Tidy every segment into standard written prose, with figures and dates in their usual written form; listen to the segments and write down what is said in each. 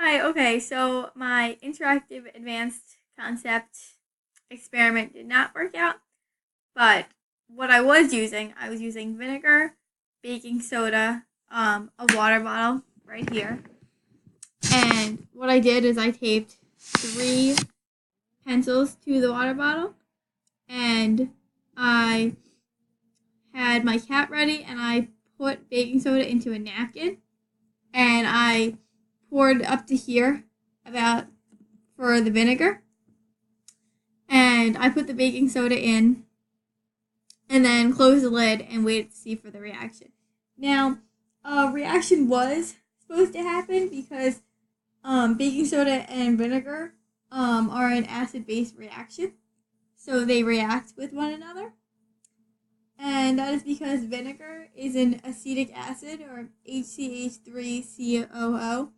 Hi, okay, so my interactive advanced concept experiment did not work out, but what I was using vinegar, baking soda, a water bottle right here. And what I did is I taped three pencils to the water bottle, and I had my cap ready, and I put baking soda into a napkin, and I poured up to here about for the vinegar, and I put the baking soda in and then closed the lid and waited to see for the reaction. Now, a reaction was supposed to happen because baking soda and vinegar are an acid-base reaction, so they react with one another. And that is because vinegar is an acetic acid, or HCH3COO,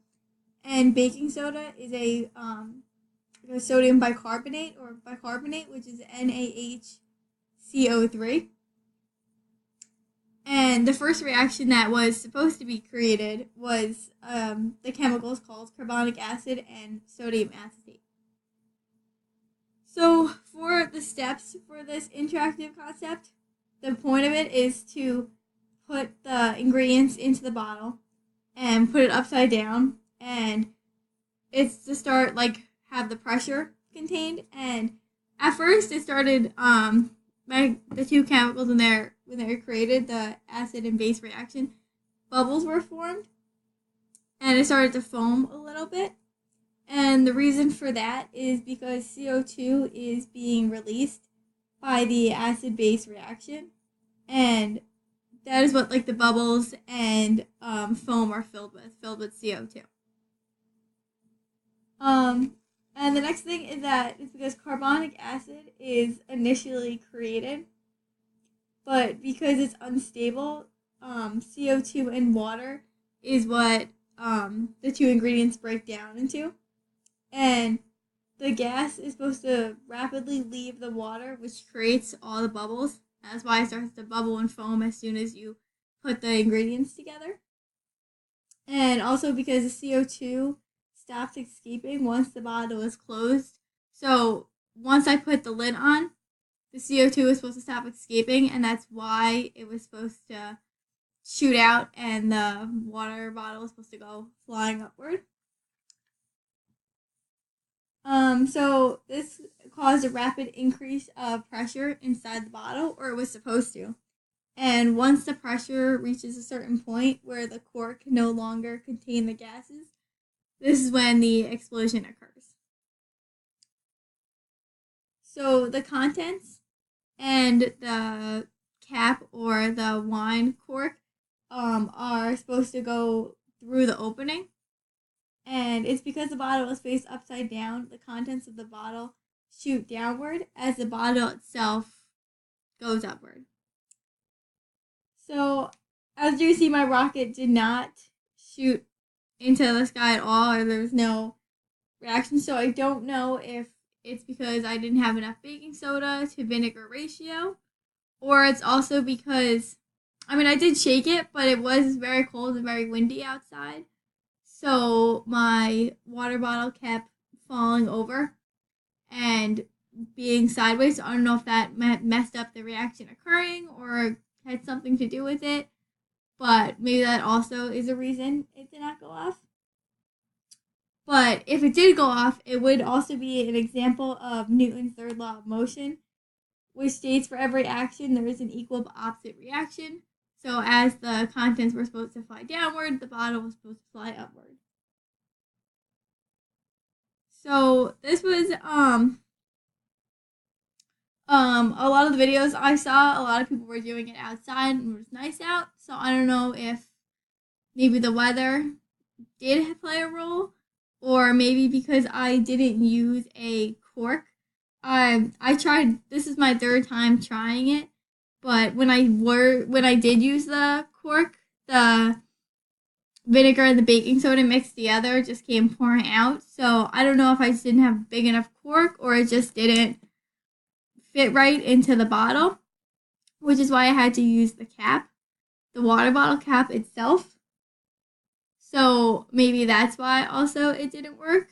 and baking soda is a sodium bicarbonate, or bicarbonate, which is NaHCO3. And the first reaction that was supposed to be created was the chemicals called carbonic acid and sodium acetate. So, for the steps for this interactive concept, the point of it is to put the ingredients into the bottle and put it upside down, and it's to start have the pressure contained. And at first it started the two chemicals in there, when they were created, the acid and base reaction, bubbles were formed, and it started to foam a little bit. And the reason for that is because CO2 is being released by the acid base reaction, and that is what the bubbles and foam are filled with CO2. And the next thing is that it's because carbonic acid is initially created, but because it's unstable, CO2 and water is what the two ingredients break down into. And the gas is supposed to rapidly leave the water, which creates all the bubbles. That's why it starts to bubble and foam as soon as you put the ingredients together. And also because the CO2 stops escaping once the bottle is closed. So once I put the lid on, the CO2 was supposed to stop escaping, and that's why it was supposed to shoot out and the water bottle was supposed to go flying upward. So this caused a rapid increase of pressure inside the bottle, or it was supposed to. And once the pressure reaches a certain point where the cork can no longer contain the gases, this is when the explosion occurs. So the contents and the cap or the wine cork are supposed to go through the opening. And it's because the bottle is faced upside down, the contents of the bottle shoot downward as the bottle itself goes upward. So, as you see, my rocket did not shoot into the sky at all, or there was no reaction. So I don't know if it's because I didn't have enough baking soda to vinegar ratio, or it's also because, I did shake it, but it was very cold and very windy outside. So my water bottle kept falling over and being sideways. So I don't know if that messed up the reaction occurring or had something to do with it, but maybe that also is a reason it did not go off. But if it did go off, it would also be an example of Newton's third law of motion, which states for every action there is an equal but opposite reaction. So as the contents were supposed to fly downward, the bottle was supposed to fly upward. So this was a lot of the videos I saw, a lot of people were doing it outside and it was nice out. So I don't know if maybe the weather did play a role, or maybe because I didn't use a cork. I tried. This is my third time trying it, but when I did use the cork, the vinegar and the baking soda mixed together just came pouring out. So I don't know if I just didn't have big enough cork, or it just didn't fit right into the bottle, which is why I had to use the cap, the water bottle cap itself. So maybe that's why also it didn't work.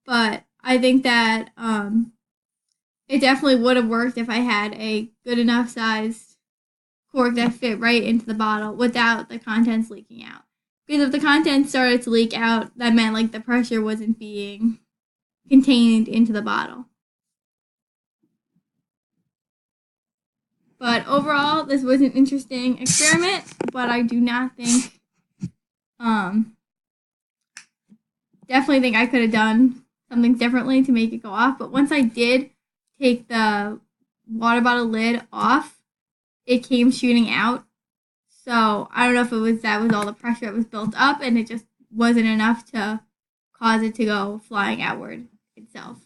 But I think that it definitely would have worked if I had a good enough sized cork that fit right into the bottle without the contents leaking out. Because if the contents started to leak out, that meant like the pressure wasn't being contained into the bottle. But overall, this was an interesting experiment, but I do not think, definitely think I could have done something differently to make it go off. But once I did take the water bottle lid off, it came shooting out. So I don't know if it was that was all the pressure that was built up and it just wasn't enough to cause it to go flying outward itself.